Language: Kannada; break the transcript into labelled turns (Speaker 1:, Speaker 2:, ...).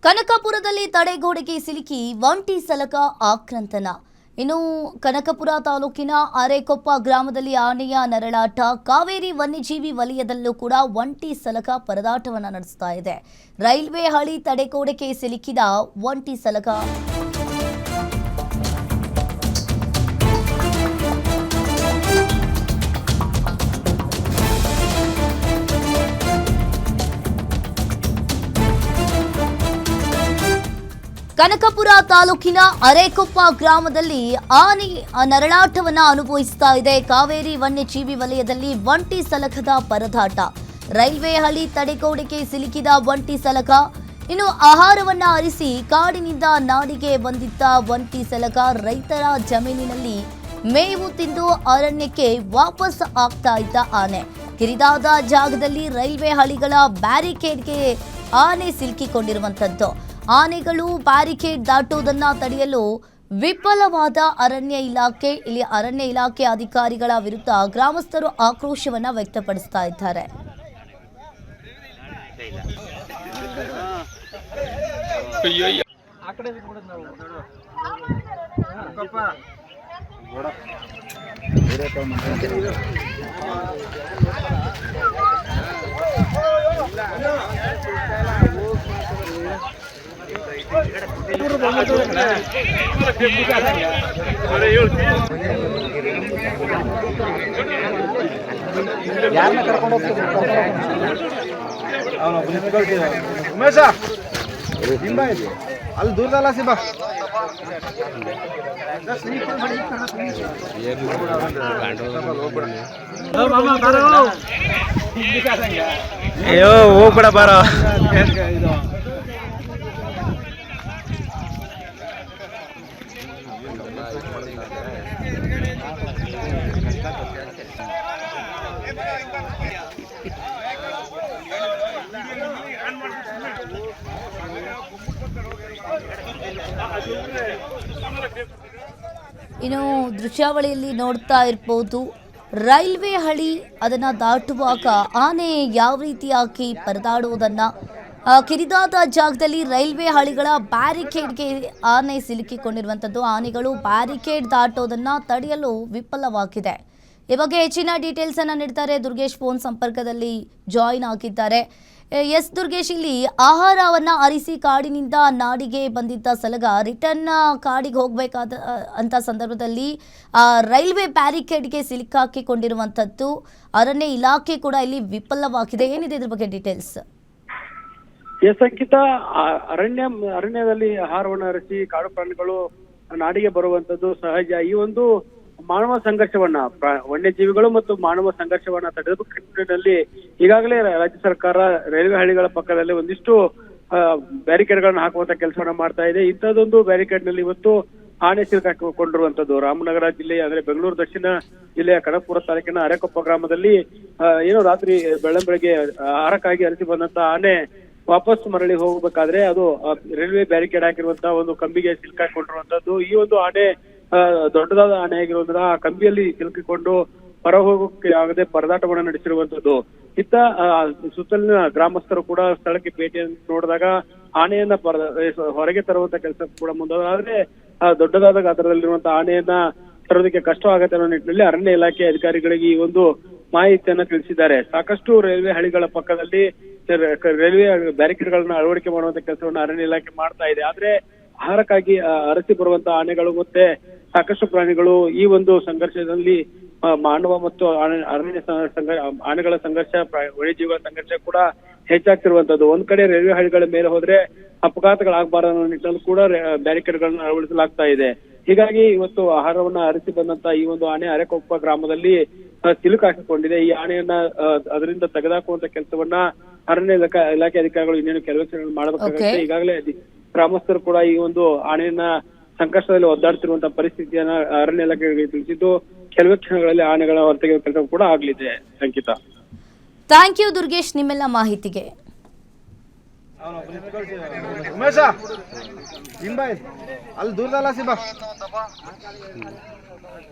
Speaker 1: ಕನಕಪುರದಲ್ಲಿ ತಡೆಗೋಡೆಗೆ ಸಿಲುಕಿ ಒಂಟಿ ಸಲಕ ಆಕ್ರಂತನ. ಇನ್ನು ಕನಕಪುರ ತಾಲೂಕಿನ ಅರೇಕೊಪ್ಪ ಗ್ರಾಮದಲ್ಲಿ ಆನೆಯ ನರಳಾಟ. ಕಾವೇರಿ ವನ್ಯಜೀವಿ ವಲಯದಲ್ಲೂ ಕೂಡ ಒಂಟಿ ಸಲಕ ಪರದಾಟವನ್ನು ನಡೆಸ್ತಾ ಇದೆ. ರೈಲ್ವೆ ಹಳಿ ತಡೆಗೋಡೆಗೆ ಸಿಲುಕಿದ ಒಂಟಿ ಸಲಕ. ಕನಕಪುರ ತಾಲೂಕಿನ ಅರೇಕೊಪ್ಪ ಗ್ರಾಮದಲ್ಲಿ ಆನೆ ನರಳಾಟವನ್ನು ಅನುಭವಿಸ್ತಾ ಇದೆ. ಕಾವೇರಿ ವನ್ಯಜೀವಿ ವಲಯದಲ್ಲಿ ಒಂಟಿ ಸಲಕದ ಪರದಾಟ. ರೈಲ್ವೆ ಹಳಿ ತಡೆಗೋಡೆಗೆ ಸಿಲುಕಿದ ಒಂಟಿ ಸಲಕ. ಇನ್ನು ಆಹಾರವನ್ನ ಅರಿಸಿ ಕಾಡಿನಿಂದ ನಾಡಿಗೆ ಬಂದಿದ್ದ ಒಂಟಿ ಸಲಕ ರೈತರ ಜಮೀನಿನಲ್ಲಿ ಮೇವು ತಿಂದು ಅರಣ್ಯಕ್ಕೆ ವಾಪಸ್ ಆಗ್ತಾ ಇದ್ದ ಆನೆ. ಕಿರಿದಾದ ಜಾಗದಲ್ಲಿ ರೈಲ್ವೆ ಹಳಿಗಳ ಬ್ಯಾರಿಕೇಡ್ಗೆ ಆನೆ ಸಿಲುಕಿಕೊಂಡಿರುವಂತದ್ದು. ಆನೆಗಳು ಬ್ಯಾರಿಕೇಡ್ ದಾಟುವುದನ್ನು ತಡೆಯಲು ವಿಫಲವಾದ ಅರಣ್ಯ ಇಲಾಖೆ ಅಧಿಕಾರಿಗಳ ವಿರುದ್ಧ ಗ್ರಾಮಸ್ಥರು ಆಕ್ರೋಶವನ್ನ ವ್ಯಕ್ತಪಡಿಸ್ತಾ ಇದ್ದಾರೆ.
Speaker 2: ಯಾರನ್ನ ಕರ್ಕೊಂಡು ಹೋಗ್ತಿದ್ರು ಉಮೇಶ ಸಿಂಬಾ ಇಲ್ಲಿ ಅಲ್ಲಿ ದೂರದಲ್ಲ ಸಿಂಬಾ ಅಯ್ಯೋ ಹೋಗ್ಬಿಡ ಬಾರ.
Speaker 1: ಇನ್ನು ದೃಶ್ಯಾವಳಿಯಲ್ಲಿ ನೋಡ್ತಾ ಇರ್ಬೋದು, ರೈಲ್ವೆ ಹಳಿ ಅದನ್ನ ದಾಟುವಾಗ ಆನೆ ಯಾವ ರೀತಿಯಾಗಿ ಪರದಾಡುವುದನ್ನ, ಕಿರಿದಾದ ಜಾಗದಲ್ಲಿ ರೈಲ್ವೆ ಹಳಿಗಳ ಬ್ಯಾರಿಕೇಡ್ಗೆ ಆನೆ ಸಿಲುಕಿಕೊಂಡಿರುವಂಥದ್ದು. ಆನೆಗಳು ಬ್ಯಾರಿಕೇಡ್ ದಾಟೋದನ್ನ ತಡೆಯಲು ವಿಫಲವಾಗಿದೆ. ಈ ಬಗ್ಗೆ ಹೆಚ್ಚಿನ ಡೀಟೇಲ್ಸ್ ಅನ್ನ ನೀಡ್ತಾರೆ ದುರ್ಗೇಶ್. ಫೋನ್ ಸಂಪರ್ಕದಲ್ಲಿ ಜಾಯಿನ್ ಆಗಿದ್ದಾರೆ. ಎಸ್ ದುರ್ಗೇಶ್, ಇಲ್ಲಿ ಆಹಾರವನ್ನ ಅರಿಸಿ ಕಾಡಿನಿಂದ ನಾಡಿಗೆ ಬಂದಿದ್ದ ಸಲಗ ರಿಟರ್ನ್ ಕಾಡಿಗೆ ಹೋಗಬೇಕಾದ ಅಂತ ಸಂದರ್ಭದಲ್ಲಿ ರೈಲ್ವೆ ಬ್ಯಾರಿಕೇಡ್ಗೆ ಸಿಲುಕಾಕಿಕೊಂಡಿರುವಂಥದ್ದು. ಅರಣ್ಯ ಇಲಾಖೆ ಕೂಡ ಇಲ್ಲಿ ವಿಫಲವಾಗಿದೆ. ಏನಿದೆ ಇದ್ರ ಬಗ್ಗೆ ಡೀಟೇಲ್ಸ್?
Speaker 3: ಎಸ್ ಅಂಕಿತ, ಅರಣ್ಯದಲ್ಲಿ ಆಹಾರವನ್ನು ಅರಿಸಿ ಕಾಡು ಪ್ರಾಣಿಗಳು ನಾಡಿಗೆ ಬರುವಂತದ್ದು ಸಹಜ. ಈ ಒಂದು ಮಾನವ ಸಂಘರ್ಷವನ್ನ, ವನ್ಯಜೀವಿಗಳು ಮತ್ತು ಮಾನವ ಸಂಘರ್ಷವನ್ನ ತಡೆಗಟ್ಟುವಲ್ಲಿ ಈಗಾಗಲೇ ರಾಜ್ಯ ಸರ್ಕಾರ ರೈಲ್ವೆ ಹಳಿಗಳ ಪಕ್ಕದಲ್ಲಿ ಒಂದಿಷ್ಟು ಬ್ಯಾರಿಕೇಡ್ಗಳನ್ನ ಹಾಕುವಂತ ಕೆಲಸವನ್ನ ಮಾಡ್ತಾ ಇದೆ. ಇಂಥದ್ದೊಂದು ಬ್ಯಾರಿಕೇಡ್ ನಲ್ಲಿ ಇವತ್ತು ಆನೆ ಸಿಲುಕಾಕೊಂಡಿರುವಂತದ್ದು ರಾಮನಗರ ಜಿಲ್ಲೆಯ ಅಂದ್ರೆ ಬೆಂಗಳೂರು ದಕ್ಷಿಣ ಜಿಲ್ಲೆಯ ಕನಕಪುರ ತಾಲೂಕಿನ ಅರೇಕೊಪ್ಪ ಗ್ರಾಮದಲ್ಲಿ ಏನೋ ರಾತ್ರಿ ಬೆಳಗ್ಗೆ ಆಹಾರಕ್ಕಾಗಿ ಅರಸಿ ಬಂದಂತ ಆನೆ ವಾಪಸ್ ಮರಳಿ ಹೋಗಬೇಕಾದ್ರೆ ಅದು ರೈಲ್ವೆ ಬ್ಯಾರಿಕೇಡ್ ಹಾಕಿರುವಂತಹ ಒಂದು ಕಂಬಿಗೆ ಸಿಲುಕಾಕೊಂಡಿರುವಂತದ್ದು. ಈ ಒಂದು ಆನೆ ದೊಡ್ಡದಾದ ಆನೆ ಆಗಿರೋದ್ರಿಂದ ಆ ಕಂಬಿಯಲ್ಲಿ ಸಿಲುಕಿಕೊಂಡು ಹೊರ ಹೋಗೋಕೆ ಆಗದೆ ಪರದಾಟವನ್ನು ನಡೆಸಿರುವಂತದ್ದು. ಇತ್ತ ಸುತ್ತಲಿನ ಗ್ರಾಮಸ್ಥರು ಕೂಡ ಸ್ಥಳಕ್ಕೆ ಭೇಟಿಯನ್ನು ನೋಡಿದಾಗ ಆನೆಯನ್ನ ಹೊರಗೆ ತರುವಂತ ಕೆಲಸ ಕೂಡ ಮುಂದಾದ್ರೆ ದೊಡ್ಡದಾದ ಗಾತ್ರದಲ್ಲಿರುವಂತಹ ಆನೆಯನ್ನ ತರೋದಕ್ಕೆ ಕಷ್ಟ ಆಗತ್ತೆ ಅನ್ನೋ ನಿಟ್ಟಿನಲ್ಲಿ ಅರಣ್ಯ ಇಲಾಖೆ ಅಧಿಕಾರಿಗಳಿಗೆ ಈ ಒಂದು ಮಾಹಿತಿಯನ್ನ ತಿಳಿಸಿದ್ದಾರೆ. ಸಾಕಷ್ಟು ರೈಲ್ವೆ ಹಳಿಗಳ ಪಕ್ಕದಲ್ಲಿ ರೈಲ್ವೆ ಬ್ಯಾರಿಕೇಡ್ಗಳನ್ನ ಅಳವಡಿಕೆ ಮಾಡುವಂತ ಕೆಲಸವನ್ನ ಅರಣ್ಯ ಇಲಾಖೆ ಮಾಡ್ತಾ ಇದೆ. ಆದ್ರೆ ಆಹಾರಕ್ಕಾಗಿ ಅರಸಿ ಬರುವಂತಹ ಆನೆಗಳು ಮತ್ತೆ ಸಾಕಷ್ಟು ಪ್ರಾಣಿಗಳು ಈ ಒಂದು ಸಂಘರ್ಷದಲ್ಲಿ ಮಾನವ ಮತ್ತು ಆನೆಗಳ ಸಂಘರ್ಷ, ವನ್ಯಜೀವಿಗಳ ಸಂಘರ್ಷ ಕೂಡ ಹೆಚ್ಚಾಗ್ತಿರುವಂತದ್ದು. ಒಂದ್ ಕಡೆ ರೈಲ್ವೆ ಹಳಿಗಳ ಮೇಲೆ ಹೋದ್ರೆ ಅಪಘಾತಗಳಾಗಬಾರದು ಅನ್ನೋ ನಿಟ್ಟಿನಲ್ಲಿ ಕೂಡ ಬ್ಯಾರಿಕೇಡ್ಗಳನ್ನ ಅಳವಡಿಸಲಾಗ್ತಾ ಇದೆ. ಹೀಗಾಗಿ ಇವತ್ತು ಆಹಾರವನ್ನ ಅರಿಸಿ ಬಂದಂತ ಈ ಒಂದು ಆನೆ ಅರೇಕೊಪ್ಪ ಗ್ರಾಮದಲ್ಲಿ ಸಿಲುಕಾಕಿಕೊಂಡಿದೆ. ಈ ಆನೆಯನ್ನ ಅದರಿಂದ ತೆಗೆದುಹಾಕುವಂತ ಕೆಲಸವನ್ನ ಅರಣ್ಯ ಇಲಾಖೆ ಅಧಿಕಾರಿಗಳು ಇನ್ನೇನು ಕೆಲವು ಮಾಡಬೇಕಾಗುತ್ತೆ. ಈಗಾಗಲೇ ಗ್ರಾಮಸ್ಥರು ಕೂಡ ಈ ಒಂದು ಆನೆಯನ್ನ ಸಂಕಷ್ಟದಲ್ಲಿ ಒದ್ದಾಡ್ತಿರುವಂತಹ ಪರಿಸ್ಥಿತಿಯನ್ನ ಅರಣ್ಯ ಇಲಾಖೆಗೆ ತಿಳಿಸಿದ್ದು ಕೆಲವೇ ಕ್ಷಣಗಳಲ್ಲಿ ಆನೆಗಳ ಹೊರತೆಗೆಯುವ ಕೆಲಸ ಕೂಡ ಆಗ್ಲಿದೆ. ಅಂಕಿತಾ,
Speaker 1: ಥ್ಯಾಂಕ್ ಯು ದುರ್ಗೇಶ್ ನಿಮ್ಮೆಲ್ಲ ಮಾಹಿತಿಗೆ.
Speaker 2: ಉಮೇಶ ಸಿಂಬಾ ಅಲ್ಲಿ ದೂರದಲ್ಲ ಸಿಂಬಾ